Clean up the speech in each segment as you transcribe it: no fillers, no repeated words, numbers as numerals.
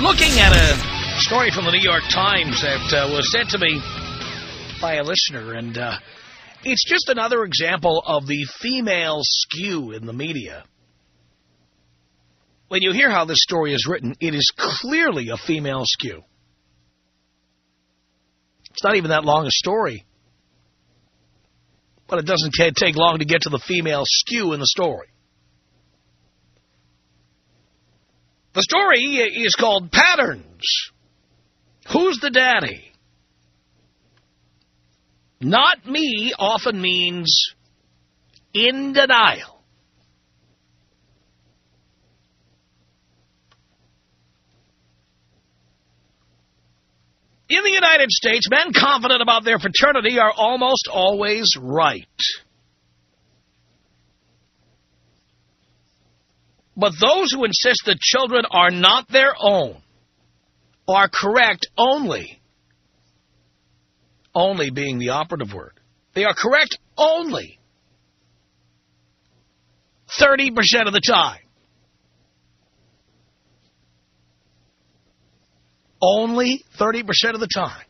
looking at a story from the New York Times that was sent to me by a listener, and it's just another example of the female skew in the media. When you hear how this story is written, it is clearly a female skew. It's not even that long a story. But it doesn't take long to get to the female skew in the story. The story is called Patterns. Who's the daddy? Not me often means in denial. In the United States, men confident about their paternity are almost always right. But those who insist that children are not their own are correct only being the operative word. They are correct only 30% of the time. Only 30% of the time.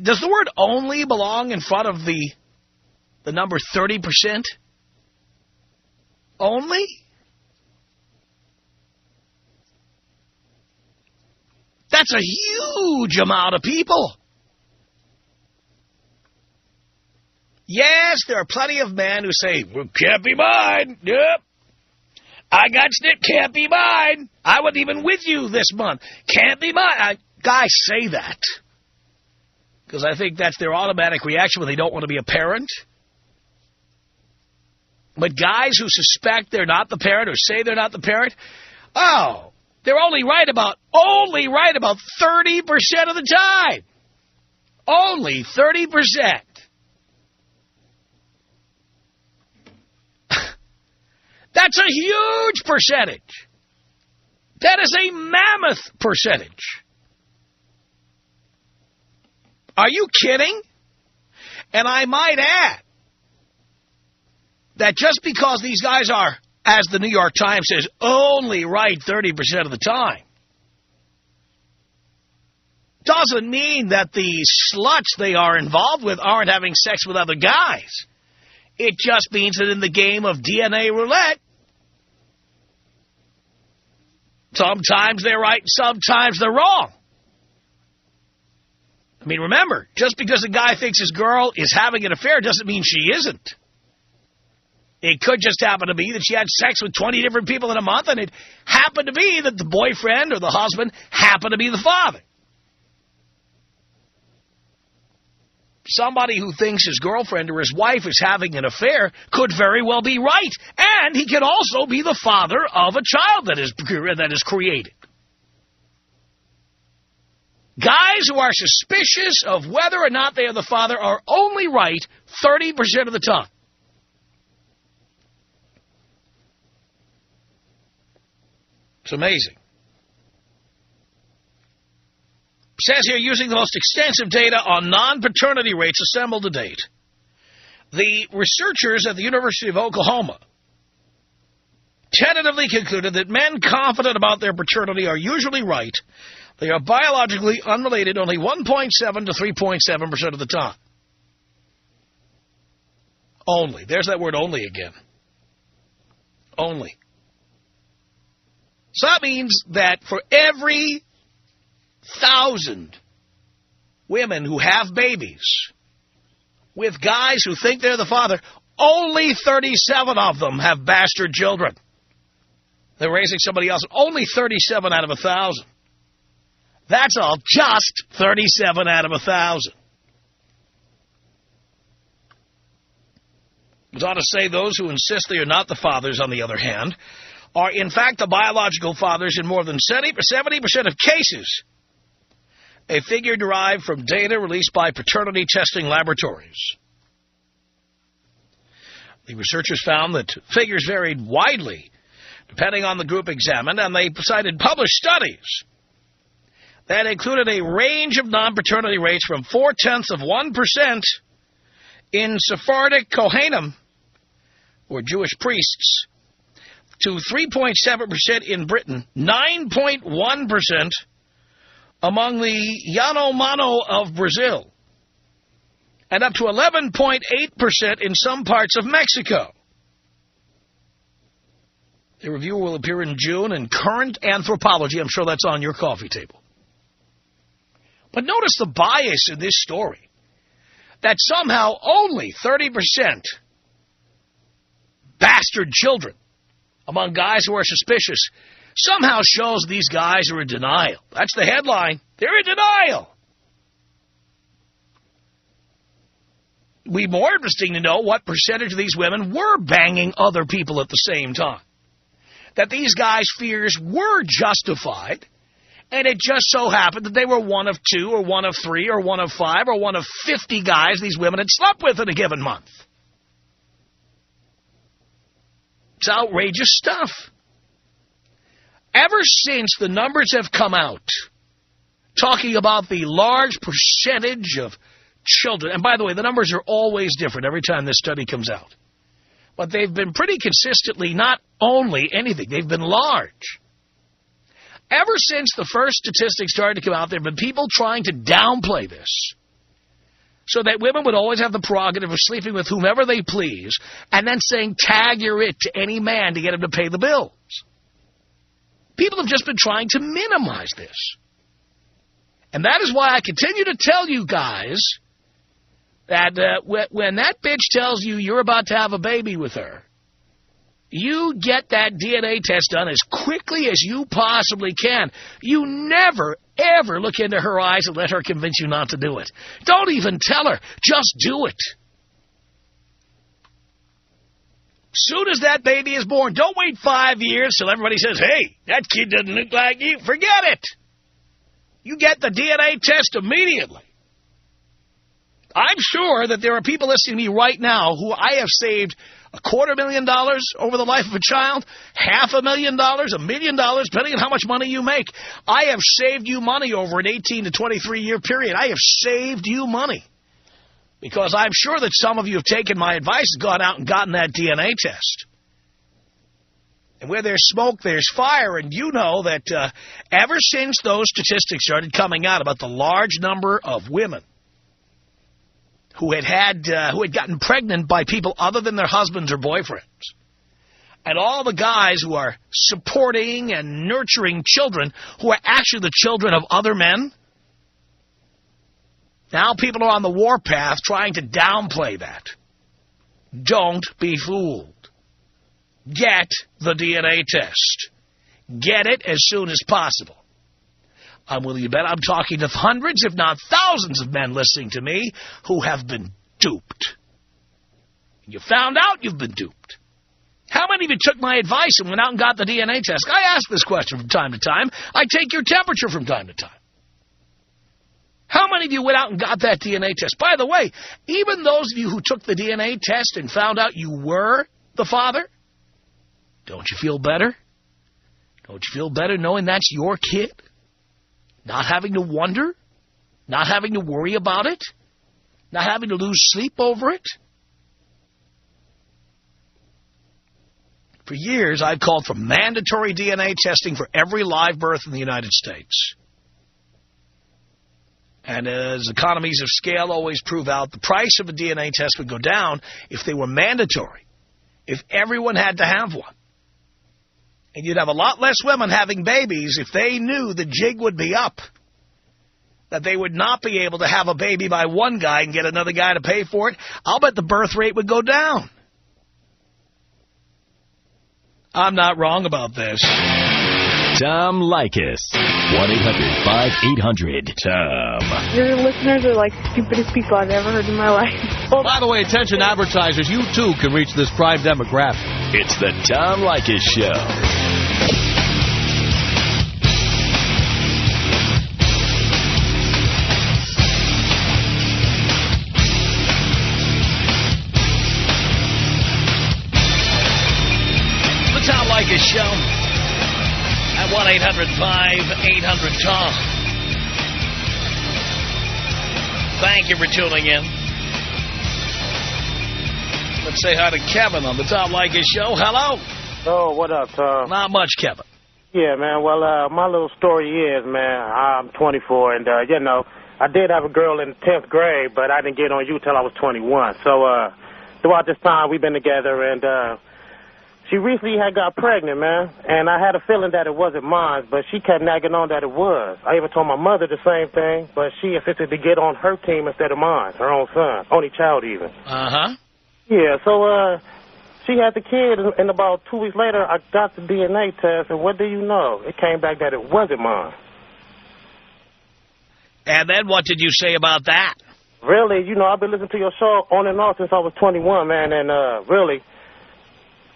Does the word only belong in front of the number 30%? Only? That's a huge amount of people. Yes, there are plenty of men who say, well, can't be mine. Yep. I got snip, can't be mine. I wasn't even with you this month. Can't be mine. Guys say that because I think that's their automatic reaction when they don't want to be a parent. But guys who suspect they're not the parent or say they're not the parent, oh, they're only right about 30% of the time. Only 30%. That's a huge percentage. That is a mammoth percentage. Are you kidding? And I might add that just because these guys are, as the New York Times says, only right 30% of the time, doesn't mean that the sluts they are involved with aren't having sex with other guys. It just means that in the game of DNA roulette, sometimes they're right, sometimes they're wrong. I mean, remember, just because a guy thinks his girl is having an affair doesn't mean she isn't. It could just happen to be that she had sex with 20 different people in a month, and it happened to be that the boyfriend or the husband happened to be the father. Somebody who thinks his girlfriend or his wife is having an affair could very well be right. And he could also be the father of a child that is created. Guys who are suspicious of whether or not they are the father are only right 30% of the time. It's amazing. It says here, using the most extensive data on non-paternity rates assembled to date, the researchers at the University of Oklahoma tentatively concluded that men confident about their paternity are usually right. They are biologically unrelated only 1.7 to 3.7% of the time. Only. There's that word only again. Only. So that means that for every 1,000 women who have babies with guys who think they're the father, only 37 of them have bastard children. They're raising somebody else. Only 37 out of 1,000. That's all just 37 out of 1,000. It ought to say those who insist they are not the fathers, on the other hand, are in fact the biological fathers in more than 70% of cases. A figure derived from data released by paternity testing laboratories. The researchers found that figures varied widely depending on the group examined, and they cited published studies that included a range of non-paternity rates from 0.4% in Sephardic Kohanim, or Jewish priests, to 3.7% in Britain, 9.1% among the Yanomamo of Brazil, and up to 11.8% in some parts of Mexico. The review will appear in June in Current Anthropology. I'm sure that's on your coffee table. But notice the bias in this story, that somehow only 30% bastard children among guys who are suspicious somehow shows these guys are in denial. That's the headline. They're in denial. It would be more interesting to know what percentage of these women were banging other people at the same time. That these guys' fears were justified, and it just so happened that they were one of 2 or one of 3 or one of 5 or one of 50 guys these women had slept with in a given month. It's outrageous stuff. Ever since the numbers have come out talking about the large percentage of children, and by the way, the numbers are always different every time this study comes out, but they've been pretty consistently not only anything, they've been large. Ever since the first statistics started to come out, there have been people trying to downplay this so that women would always have the prerogative of sleeping with whomever they please and then saying, tag your it to any man to get him to pay the bills. People have just been trying to minimize this. And that is why I continue to tell you guys that when that bitch tells you you're about to have a baby with her, you get that DNA test done as quickly as you possibly can. You never, ever look into her eyes and let her convince you not to do it. Don't even tell her. Just do it. Soon as that baby is born, don't wait 5 years till everybody says, hey, that kid doesn't look like you. Forget it. You get the DNA test immediately. I'm sure that there are people listening to me right now who I have saved $250,000 over the life of a child, $500,000, $1 million, depending on how much money you make. I have saved you money over an 18 to 23-year period. I have saved you money because I'm sure that some of you have taken my advice and gone out and gotten that DNA test. And where there's smoke, there's fire. And you know that ever since those statistics started coming out about the large number of women who had gotten pregnant by people other than their husbands or boyfriends, and all the guys who are supporting and nurturing children who are actually the children of other men, now people are on the warpath trying to downplay that. Don't be fooled. Get the DNA test. Get it as soon as possible. I'm willing to bet I'm talking to hundreds, if not thousands of men listening to me who have been duped. You found out you've been duped. How many of you took my advice and went out and got the DNA test? I ask this question from time to time. I take your temperature from time to time. How many of you went out and got that DNA test? By the way, even those of you who took the DNA test and found out you were the father, don't you feel better? Don't you feel better knowing that's your kid? Not having to wonder, not having to worry about it, not having to lose sleep over it. For years, I've called for mandatory DNA testing for every live birth in the United States. And as economies of scale always prove out, the price of a DNA test would go down if they were mandatory, if everyone had to have one. And you'd have a lot less women having babies if they knew the jig would be up, that they would not be able to have a baby by one guy and get another guy to pay for it. I'll bet the birth rate would go down. I'm not wrong about this. Tom Leykis. 1-800-5800-TOM. Your listeners are like the stupidest people I've ever heard in my life. By the way, attention advertisers, you too can reach this prime demographic. It's the Tom Leykis Show. The Tom Leykis Show at 1-800-5800-TOM. Thank you for tuning in. Let's say hi to Kevin on the Tom Leykis Show. Hello. Oh, what up, Tom? Not much, Kevin. Yeah, man. Well, my little story is, man, I'm 24, and, you know, I did have a girl in 10th grade, but I didn't get on you till I was 21. So, throughout this time, we've been together, and, she recently had got pregnant, man, and I had a feeling that it wasn't mine, but she kept nagging on that it was. I even told my mother the same thing, but she insisted to get on her team instead of mine, her own son, only child even. Uh-huh. Yeah, so, she had the kid, and about 2 weeks later, I got the DNA test, and what do you know? It came back that it wasn't mine. And then what did you say about that? Really, you know, I've been listening to your show on and off since I was 21, man, and really,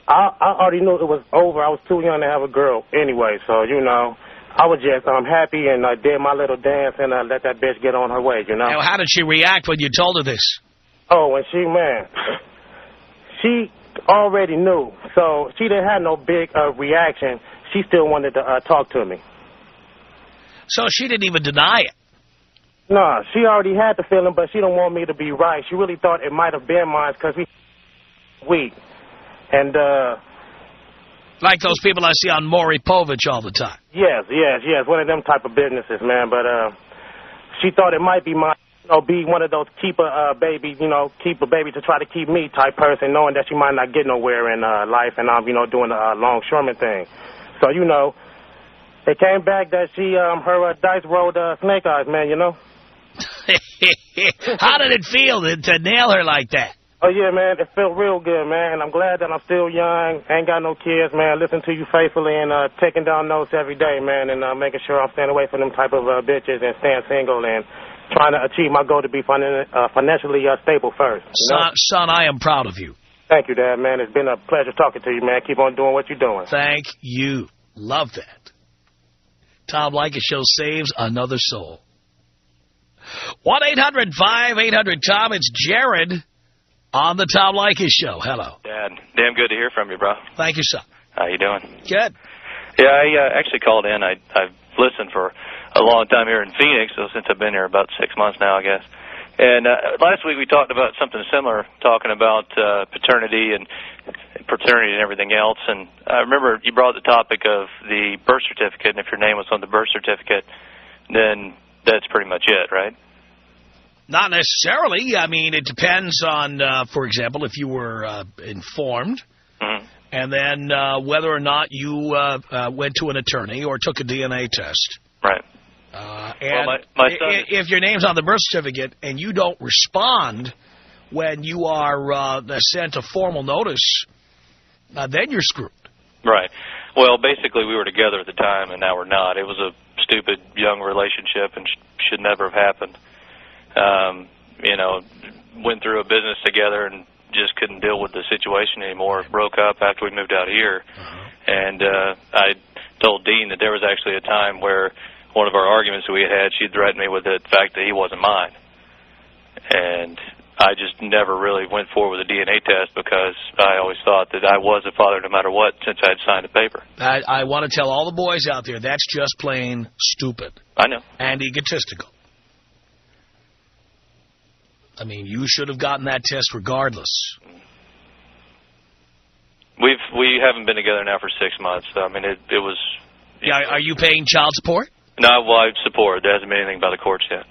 I already knew it was over. I was too young to have a girl anyway, so, you know, I was just happy and I did my little dance and let that bitch get on her way, you know. Now, how did she react when you told her this? Oh, and she already knew, so she didn't have no big reaction. She still wanted to talk to me. So she didn't even deny it? No, she already had the feeling, but she don't want me to be right. She really thought it might have been mine because we weak. And, like those people I see on Maury Povich all the time. Yes, one of them type of businesses, man. But she thought it might be mine, you know, be one of those keep a baby to try to keep me type person, knowing that she might not get nowhere in life, and I'm, you know, doing a longshoreman thing. So, you know, it came back that she, her dice rolled snake eyes, man, you know. How did it feel to nail her like that? Oh, yeah, man, it felt real good, man, and I'm glad that I'm still young, ain't got no kids, man, listen to you faithfully and taking down notes every day, man, and making sure I'm staying away from them type of bitches and staying single and trying to achieve my goal to be financially stable first. Son, I am proud of you. Thank you, Dad, man. It's been a pleasure talking to you, man. Keep on doing what you're doing. Thank you. Love that. Tom Leykis Show saves another soul. 1-800-5800-TOM. It's Jared on the Tom Leykis Show. Hello. Dad, damn good to hear from you, bro. Thank you, son. How you doing? Good. Yeah, I actually called in. I've listened for a long time here in Phoenix, so since I've been here about 6 months now, I guess. And last week we talked about something similar, talking about paternity and everything else. And I remember you brought the topic of the birth certificate, and if your name was on the birth certificate, then that's pretty much it, right? Not necessarily. I mean, it depends on, for example, if you were informed, and then whether or not you went to an attorney or took a DNA test. Right. And well, my son if your name's on the birth certificate and you don't respond when you are sent a formal notice, then you're screwed. Right. Well, basically, we were together at the time, and now we're not. It was a stupid young relationship and should never have happened. You know, went through a business together and just couldn't deal with the situation anymore. Broke up after we moved out here. And I told Dean that there was actually a time where one of our arguments that we had, she threatened me with the fact that he wasn't mine. And I just never really went forward with a DNA test because I always thought that I was a father no matter what since I had signed the paper. I want to tell all the boys out there, that's just plain stupid. I know. And egotistical. I mean, you should have gotten that test regardless. We haven't been together now for 6 months. So, I mean, it was... Yeah, are you paying child support? No, well, I support. There hasn't been anything by the courts yet.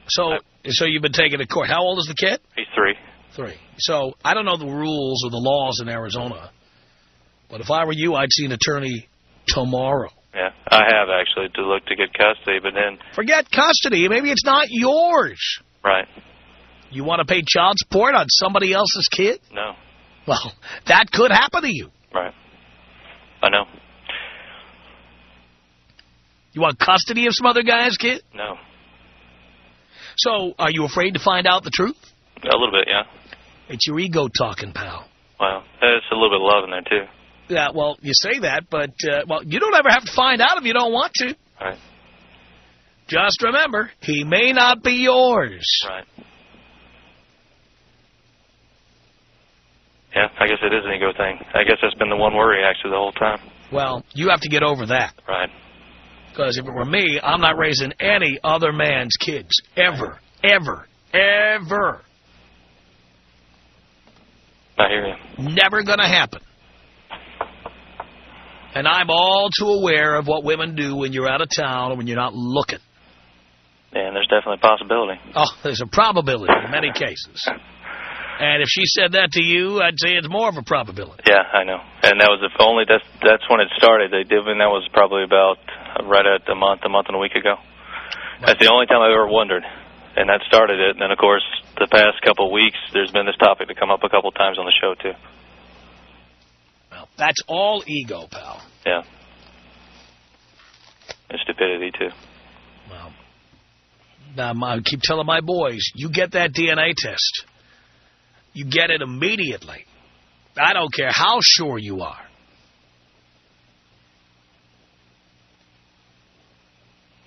So you've been taken to court. How old is the kid? He's 3. 3. So I don't know the rules or the laws in Arizona, but if I were you, I'd see an attorney tomorrow. Yeah, I have actually to get custody, but then... Forget custody. Maybe it's not yours. Right. You want to pay child support on somebody else's kid? No. Well, that could happen to you. Right. I know. You want custody of some other guy's kid? No. So, are you afraid to find out the truth? A little bit, yeah. It's your ego talking, pal. Well, there's a little bit of love in there, too. Yeah, well, you say that, but, well, you don't ever have to find out if you don't want to. Right. Just remember, he may not be yours. Right. Yeah, I guess it is an ego thing. I guess that's been the one worry, actually, the whole time. Well, you have to get over that. Right. Because if it were me, I'm not raising any other man's kids. Ever. Ever. Ever. I hear you. Never going to happen. And I'm all too aware of what women do when you're out of town or when you're not looking. Yeah, and there's definitely a possibility. Oh, there's a probability in many cases. And if she said that to you, I'd say it's more of a probability. Yeah, I know. And that was that's when it started. They did, and that was probably about right at a month and a week ago. That's the only time I've ever wondered. And that started it. And then, of course, the past couple of weeks, there's been this topic to come up a couple of times on the show, too. Well, that's all ego, pal. Yeah. And stupidity, too. Well, I keep telling my boys, you get that DNA test. You get it immediately. I don't care how sure you are.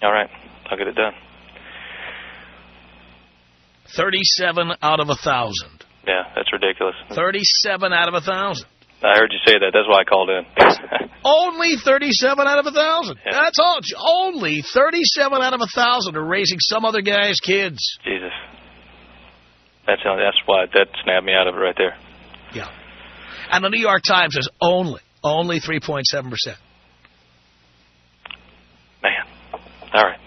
All right. I'll get it done. 37 out of 1,000. Yeah, that's ridiculous. 37 out of 1,000. I heard you say that. That's why I called in. Only 37 out of 1,000. Yeah. That's all. Only 37 out of 1,000 are raising some other guy's kids. Jesus. That's why that snapped me out of it right there. Yeah. And the New York Times says only 3.7%. Man. All right.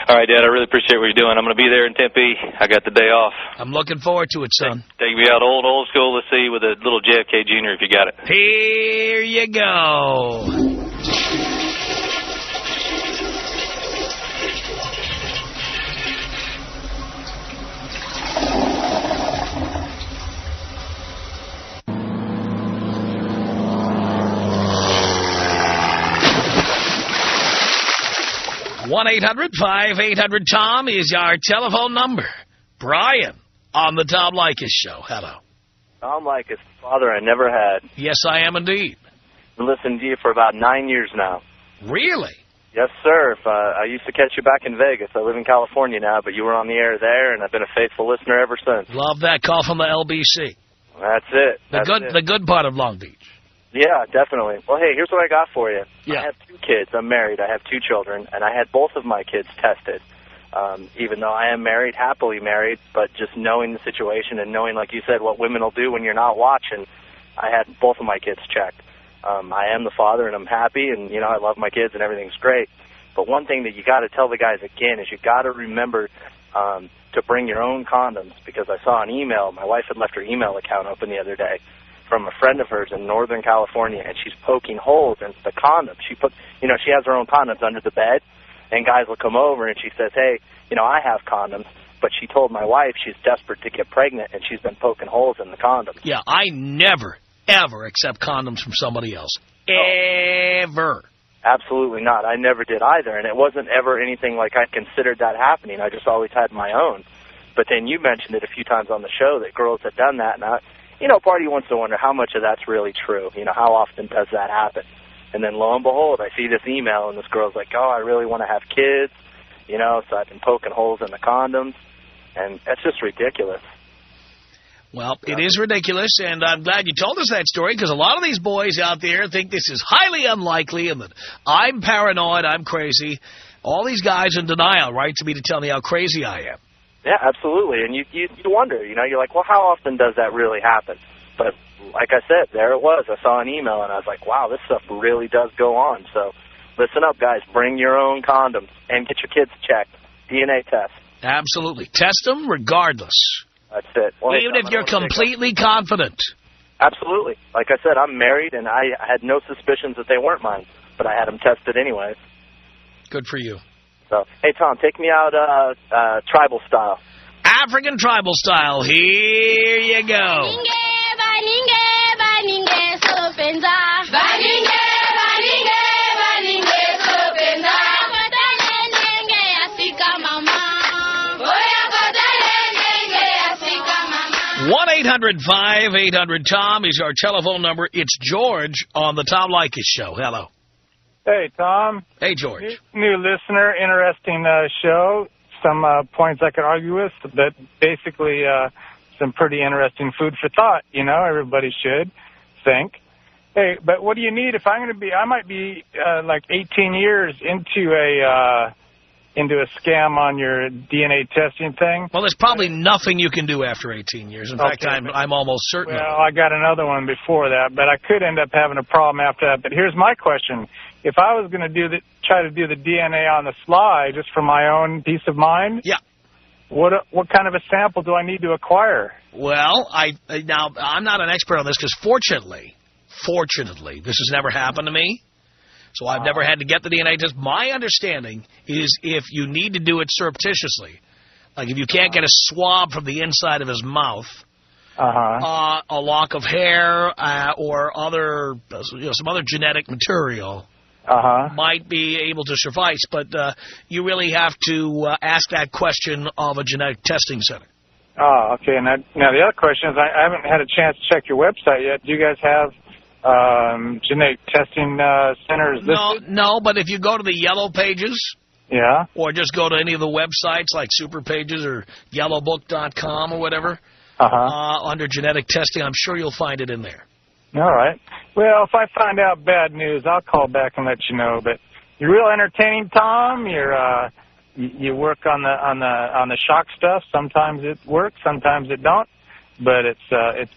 All right, Dad, I really appreciate what you're doing. I'm going to be there in Tempe. I got the day off. I'm looking forward to it, son. Take me out old school. Let's see, with a little JFK Jr. if you got it. Here you go. One 1-800-5800-TOM is our telephone number. Brian on the Tom Leykis Show. Hello. Tom Leykis, father I never had. Yes, I am indeed. Been listening to you for about 9 years now. Really? Yes, sir. I used to catch you back in Vegas. I live in California now, but you were on the air there, and I've been a faithful listener ever since. Love that call from the LBC. That's it. The good part of Long Beach. Yeah, definitely. Well, hey, here's what I got for you. Yeah. I have 2 kids. I'm married. I have 2 children, and I had both of my kids tested. Even though I am married, happily married, but just knowing the situation and knowing, like you said, what women will do when you're not watching, I had both of my kids checked. I am the father, and I'm happy, and, you know, I love my kids, and everything's great. But one thing that you got to tell the guys again is you got to remember to bring your own condoms, because I saw an email. My wife had left her email account open the other day from a friend of hers in Northern California, and she's poking holes into the condoms. She has her own condoms under the bed, and guys will come over, and she says, hey, you know, I have condoms, but she told my wife she's desperate to get pregnant, and she's been poking holes in the condoms. Yeah, I never, ever accept condoms from somebody else. Ever. Absolutely not. I never did either, and it wasn't ever anything like I considered that happening. I just always had my own. But then you mentioned it a few times on the show that girls had done that, and part of you wants to wonder how much of that's really true. You know, how often does that happen? And then lo and behold, I see this email, and this girl's like, oh, I really want to have kids, you know, so I've been poking holes in the condoms, and that's just ridiculous. Well, it is ridiculous, and I'm glad you told us that story, because a lot of these boys out there think this is highly unlikely, and that I'm paranoid, I'm crazy. All these guys in denial write to me to tell me how crazy I am. Yeah, absolutely. And you wonder, you know, you're like, well, how often does that really happen? But like I said, there it was. I saw an email, and I was like, wow, this stuff really does go on. So listen up, guys. Bring your own condoms and get your kids checked. DNA test. Absolutely. Test them regardless. That's it. Well, even if you're completely confident. Absolutely. Like I said, I'm married, and I had no suspicions that they weren't mine, but I had them tested anyways. Good for you. So, hey, Tom, take me out tribal style. African tribal style. Here you go. One 1-800-5800-TOM is our telephone number. It's George on the Tom Leykis Show. Hello. Hey, Tom. Hey, George. New listener, interesting show. Some points I could argue with, but basically some pretty interesting food for thought. You know, everybody should think. Hey, but what do you need if I'm going to be, I might be like 18 years into into a scam on your DNA testing thing. Well, there's probably nothing you can do after 18 years. In fact, I'm almost certain. Well, I got another one before that, but I could end up having a problem after that. But here's my question. If I was going to try to do the DNA on the sly just for my own peace of mind, yeah, what kind of a sample do I need to acquire? Well, now, I'm not an expert on this because fortunately, this has never happened to me. So I've never had to get the DNA test. My understanding is if you need to do it surreptitiously, like if you can't get a swab from the inside of his mouth, a lock of hair or other, some other genetic material might be able to suffice. But you really have to ask that question of a genetic testing center. Oh, okay. Now the other question is I haven't had a chance to check your website yet. Do you guys have genetic testing centers listed? No, but if you go to the Yellow Pages, or just go to any of the websites like Super Pages or yellowbook.com or whatever, under genetic testing, I'm sure you'll find it in there. All right. Well, if I find out bad news, I'll call back and let you know. But you're real entertaining, Tom. You work on the shock stuff. Sometimes it works, sometimes it don't. But it's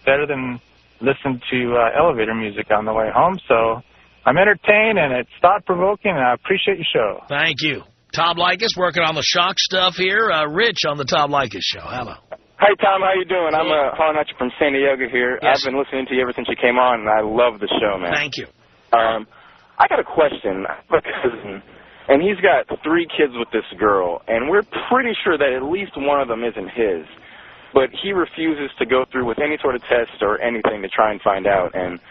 better than listen to elevator music on the way home. So I'm entertained, and it's thought-provoking, and I appreciate your show. Thank you. Tom Leykis working on the shock stuff here. Rich on the Tom Leykis Show. Hello. Hi, Tom. How you doing? I'm calling out you from San Diego here. Yes. I've been listening to you ever since you came on, and I love the show, man. Thank you. I got a question. I have a cousin, and he's got 3 kids with this girl, and we're pretty sure that at least one of them isn't his. But he refuses to go through with any sort of test or anything to try and find out. And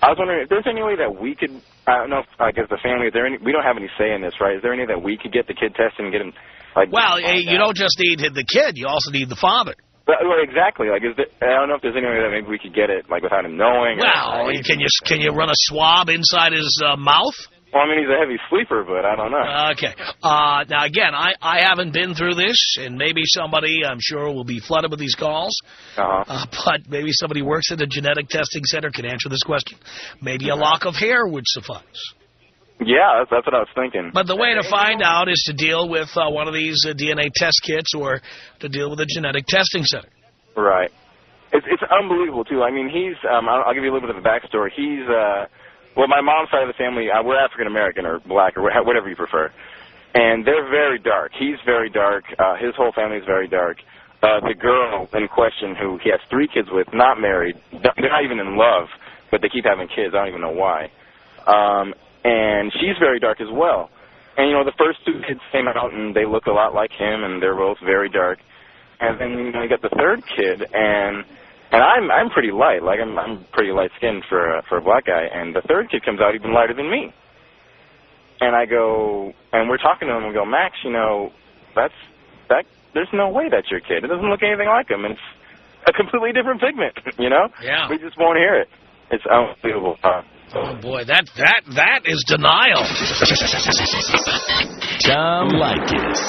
I was wondering if there's any way that we could, I don't know if, like, as a family, we don't have any say in this, right? Is there any that we could get the kid tested and get him, like... Well, you don't just need the kid, you also need the father. Well, exactly. Like, I don't know if there's any way that maybe we could get it, like, without him knowing. Well, can you run a swab inside his mouth? Well, I mean, he's a heavy sleeper, but I don't know. Okay. Now, again, I haven't been through this, and maybe somebody, I'm sure, will be flooded with these calls. But maybe somebody who works at a genetic testing center can answer this question. Maybe a lock of hair would suffice. Yeah, that's what I was thinking. But the way to find out is to deal with one of these DNA test kits or to deal with a genetic testing center. Right. It's unbelievable, too. I mean, I'll give you a little bit of a backstory. Well, my mom's side of the family, we're African-American or black or whatever you prefer. And they're very dark. He's very dark. His whole family is very dark. The girl in question, who he has 3 kids with, not married, they're not even in love, but they keep having kids. I don't even know why. And she's very dark as well. And, the first 2 kids came out, and they look a lot like him, and they're both very dark. And then, you got the 3rd kid, and I'm pretty light. Like, I'm pretty light-skinned for a black guy. And the 3rd kid comes out even lighter than me. And I go, and we're talking to him, and we go, Max, there's no way that's your kid. It doesn't look anything like him. It's a completely different pigment, Yeah. We just won't hear it. It's unbelievable. Oh, boy, that is denial. Tom Leykis.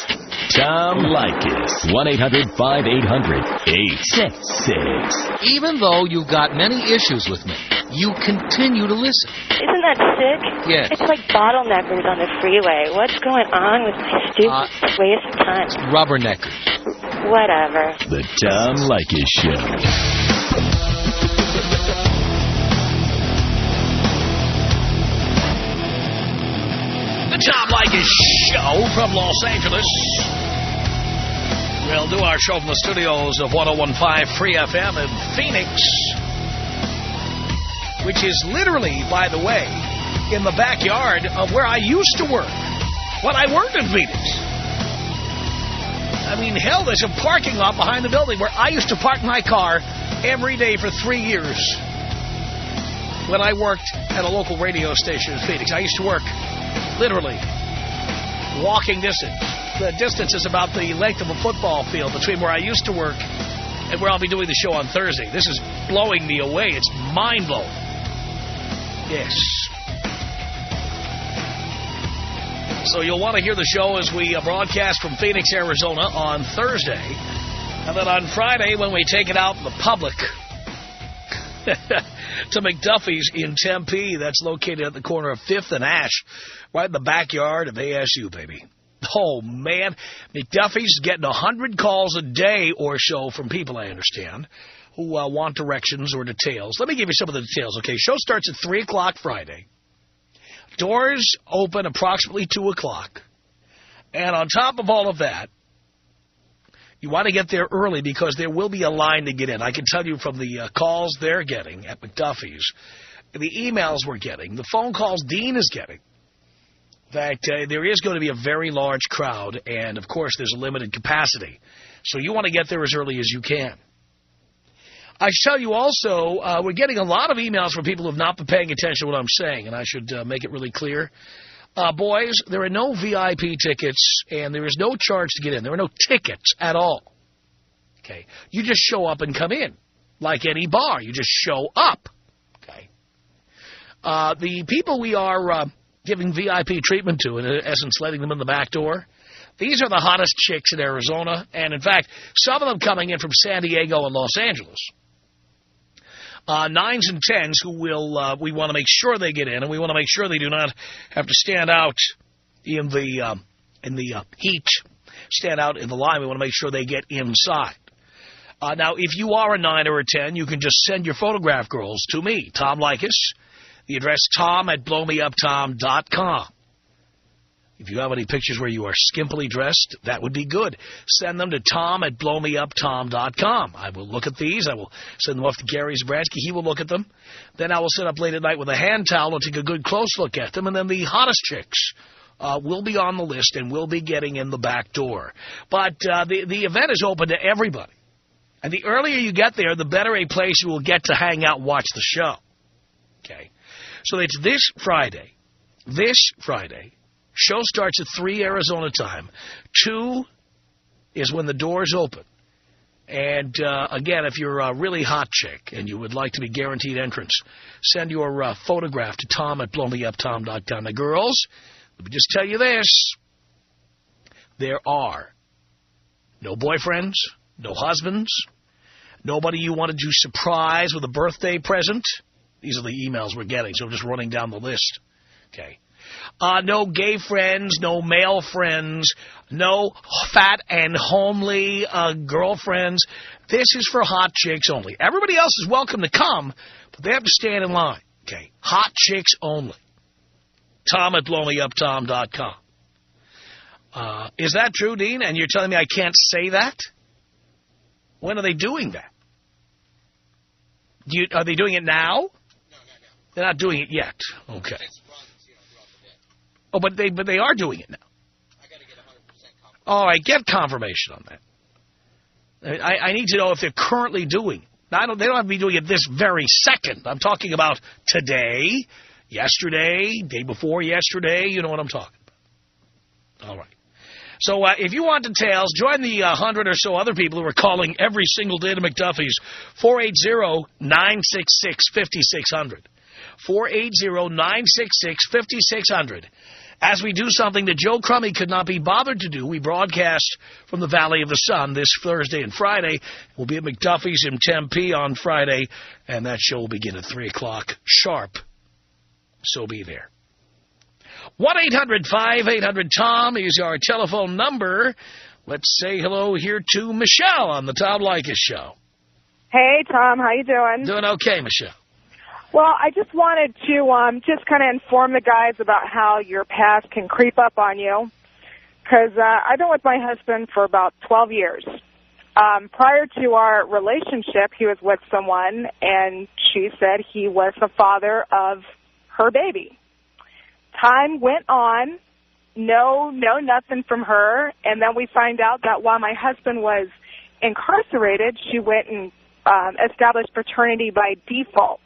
Tom Leykis. 1-800-5800-866. Even though you've got many issues with me, you continue to listen. Isn't that sick? Yes. It's like bottleneckers on the freeway. What's going on with my stupid waste of time? Rubberneckers. Whatever. The Tom Leykis Show. The Tom Leykis Show from Los Angeles. We'll do our show from the studios of 101.5 Free FM in Phoenix, which is literally, by the way, in the backyard of where I used to work when I worked in Phoenix. I mean, hell, there's a parking lot behind the building where I used to park my car every day for 3 years when I worked at a local radio station in Phoenix. I used to work literally walking distance. The distance is about the length of a football field between where I used to work and where I'll be doing the show on Thursday. This is blowing me away. It's mind-blowing. Yes. So you'll want to hear the show as we broadcast from Phoenix, Arizona on Thursday. And then on Friday, when we take it out in the public to McDuffie's in Tempe, that's located at the corner of 5th and Ash, right in the backyard of ASU, baby. Oh, man. McDuffie's getting 100 calls a day or so from people, I understand, who want directions or details. Let me give you some of the details, okay? Show starts at 3 o'clock Friday. Doors open approximately 2 o'clock. And on top of all of that, you want to get there early because there will be a line to get in. I can tell you from the calls they're getting at McDuffie's, the emails we're getting, the phone calls Dean is getting, that there is going to be a very large crowd, and, of course, there's a limited capacity. So you want to get there as early as you can. I tell you also, we're getting a lot of emails from people who have not been paying attention to what I'm saying, and I should make it really clear. Boys, there are no VIP tickets, and there is no charge to get in. There are no tickets at all. Okay, you just show up and come in, like any bar. You just show up. Okay. The people we are giving VIP treatment to, in essence, letting them in the back door, these are the hottest chicks in Arizona, and in fact, some of them coming in from San Diego and Los Angeles. 9s and 10s who will, we want to make sure they get in, and we want to make sure they do not have to stand out in the heat, stand out in the line. We want to make sure they get inside. Now, if you are a 9 or a 10, you can just send your photograph girls to me, Tom Leykis. The address, tom@blowmeuptom.com. If you have any pictures where you are skimpily dressed, that would be good. Send them to tom@blowmeuptom.com. I will look at these. I will send them off to Gary Zabransky. He will look at them. Then I will sit up late at night with a hand towel and take a good close look at them. And then the hottest chicks will be on the list and will be getting in the back door. But the event is open to everybody. And the earlier you get there, the better a place you will get to hang out and watch the show. Okay. So it's this Friday. This Friday. Show starts at 3 Arizona time. 2 is when the doors open. And, again, if you're a really hot chick and you would like to be guaranteed entrance, send your photograph to tom@blowmeuptom.com. Now, girls, let me just tell you this. There are no boyfriends, no husbands, nobody you wanted to surprise with a birthday present. These are the emails we're getting, so I'm just running down the list. Okay. No gay friends, no male friends, no fat and homely girlfriends. This is for hot chicks only. Everybody else is welcome to come, but they have to stand in line. Okay, hot chicks only. tom@blowmeuptom.com. Is that true, Dean? And you're telling me I can't say that? When are they doing that? Are they doing it now? No, they're not doing it yet. Okay. Oh, but they are doing it now. I got to get 100% confirmation. All right, get confirmation on that. I need to know if they're currently doing it. Now, they don't have to be doing it this very second. I'm talking about today, yesterday, day before yesterday. You know what I'm talking about. All right. So if you want details, join the 100 or so other people who are calling every single day to McDuffie's, 480-966-5600. 480-966-5600. As we do something that Joe Crummy could not be bothered to do, we broadcast from the Valley of the Sun this Thursday and Friday. We'll be at McDuffie's in Tempe on Friday, and that show will begin at 3 o'clock sharp. So be there. 1-800-5800-TOM is our telephone number. Let's say hello here to Michelle on the Tom Leykis Show. Hey, Tom. How you doing? Doing okay, Michelle. Well, I just wanted to just kind of inform the guys about how your past can creep up on you. Because I've been with my husband for about 12 years. Prior to our relationship, he was with someone, and she said he was the father of her baby. Time went on, no nothing from her, and then we find out that while my husband was incarcerated, she went and established paternity by default.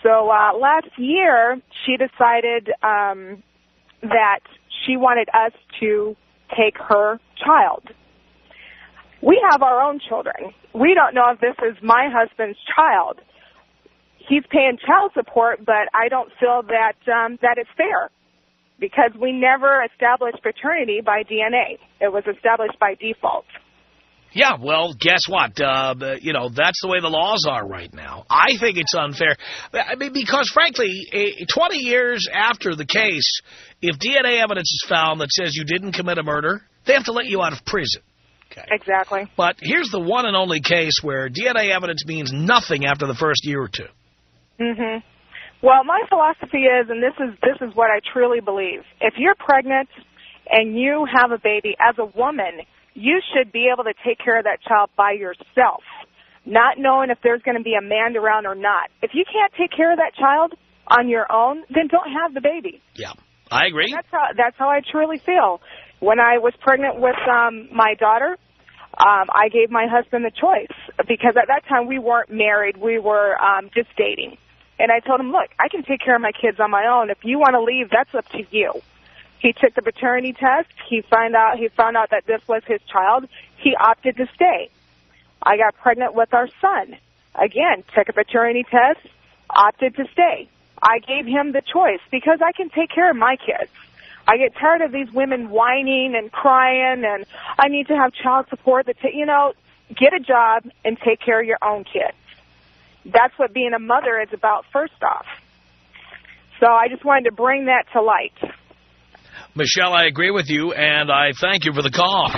So last year, she decided that she wanted us to take her child. We have our own children. We don't know if this is my husband's child. He's paying child support, but I don't feel that that it's fair because we never established paternity by DNA. It was established by default. Yeah, well, guess what? You know, that's the way the laws are right now. I think it's unfair. I mean, because, frankly, 20 years after the case, if DNA evidence is found that says you didn't commit a murder, they have to let you out of prison. Okay. Exactly. But here's the one and only case where DNA evidence means nothing after the first year or two. Mm-hmm. Well, my philosophy is, and this is what I truly believe, if you're pregnant and you have a baby, as a woman, you should be able to take care of that child by yourself, not knowing if there's going to be a man around or not. If you can't take care of that child on your own, then don't have the baby. Yeah, I agree. And that's how I truly feel. When I was pregnant with my daughter, I gave my husband the choice, because at that time we weren't married. We were just dating. And I told him, look, I can take care of my kids on my own. If you want to leave, that's up to you. He took the paternity test. He found out that this was his child. He opted to stay. I got pregnant with our son. Again, took a paternity test, opted to stay. I gave him the choice because I can take care of my kids. I get tired of these women whining and crying, and I need to have child support. Get a job and take care of your own kids. That's what being a mother is about, first off. So I just wanted to bring that to light. Michelle, I agree with you, and I thank you for the call. The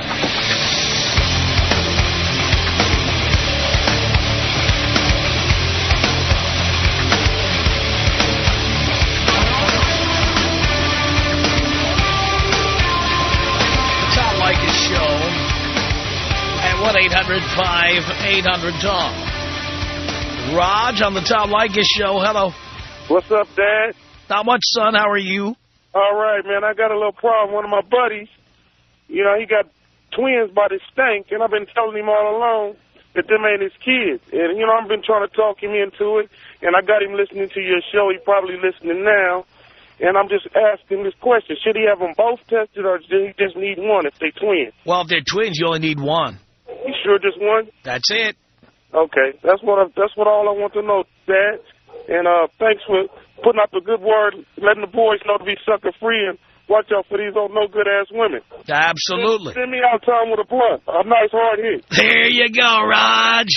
Tom Leykis Show at 1-800-5800-TOM. Raj on the Tom Leykis Show. Hello. What's up, Dad? Not much, son. How are you? All right, man. I got a little problem. One of my buddies, he got twins by this stank, and I've been telling him all along that them ain't his kids. And, I've been trying to talk him into it, and I got him listening to your show. He's probably listening now. And I'm just asking this question. Should he have them both tested, or does he just need one if they twins? Well, if they're twins, you only need one. You sure just one? That's it. Okay. That's what all I want to know, Dad. And thanks for putting out the good word, letting the boys know to be sucker-free, and watch out for these old no-good-ass women. Absolutely. Send me out time with a blunt. A nice hard hit. There you go, Raj.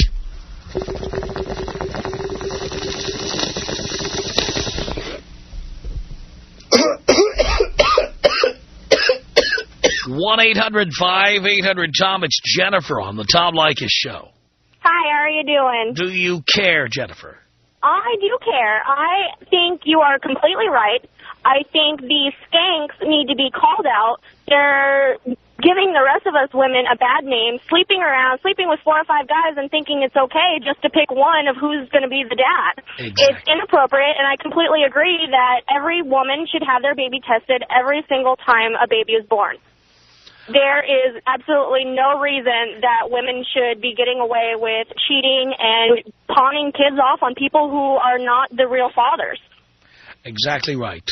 One 1-800-5800-TOM. It's Jennifer on the Tom Leykis Show. Hi, how are you doing? Do you care, Jennifer? I do care. I think you are completely right. I think these skanks need to be called out. They're giving the rest of us women a bad name, sleeping with 4 or 5 guys and thinking it's okay just to pick one of who's going to be the dad. Exactly. It's inappropriate, and I completely agree that every woman should have their baby tested every single time a baby is born. There is absolutely no reason that women should be getting away with cheating and pawning kids off on people who are not the real fathers. Exactly right.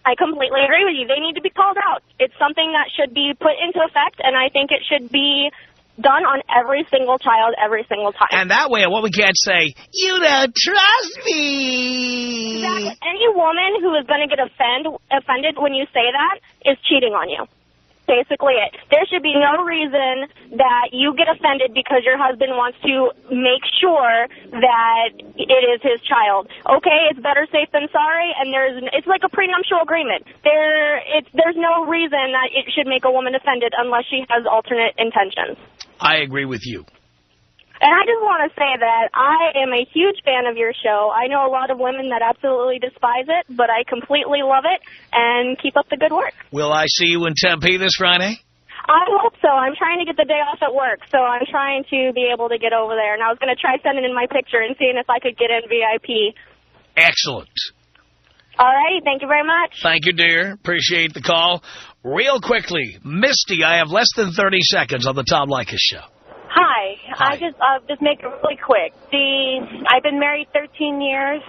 I completely agree with you. They need to be called out. It's something that should be put into effect, and I think it should be done on every single child every single time. And that way, what we can't say, you don't trust me. Exactly. Any woman who is going to get offended when you say that is cheating on you. Basically it. There should be no reason that you get offended because your husband wants to make sure that it is his child. Okay, it's better safe than sorry, and it's like a prenuptial agreement. There's no reason that it should make a woman offended unless she has alternate intentions. I agree with you. And I just want to say that I am a huge fan of your show. I know a lot of women that absolutely despise it, but I completely love it, and keep up the good work. Will I see you in Tempe this Friday? I hope so. I'm trying to get the day off at work, so I'm trying to be able to get over there. And I was going to try sending in my picture and seeing if I could get in VIP. Excellent. All right. Thank you very much. Thank you, dear. Appreciate the call. Real quickly, Misty, I have less than 30 seconds on the Tom Leykis Show. Hi. I just make it really quick. I've been married 13 years.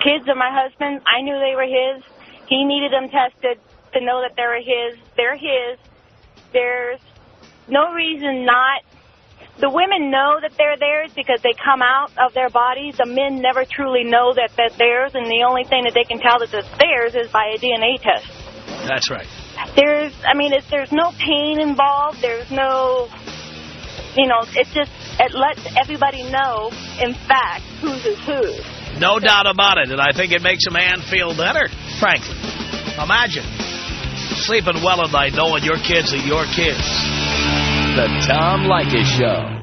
Kids are my husband's. I knew they were his. He needed them tested to know that they were his. They're his. There's no reason not. The women know that they're theirs because they come out of their bodies. The men never truly know that they're theirs, and the only thing that they can tell that it's theirs is by a DNA test. That's right. There's no pain involved. There's no you know, it lets everybody know, in fact, whose is whose. No doubt about it, and I think it makes a man feel better, frankly. Imagine sleeping well at night knowing your kids are your kids. The Tom Leykis Show.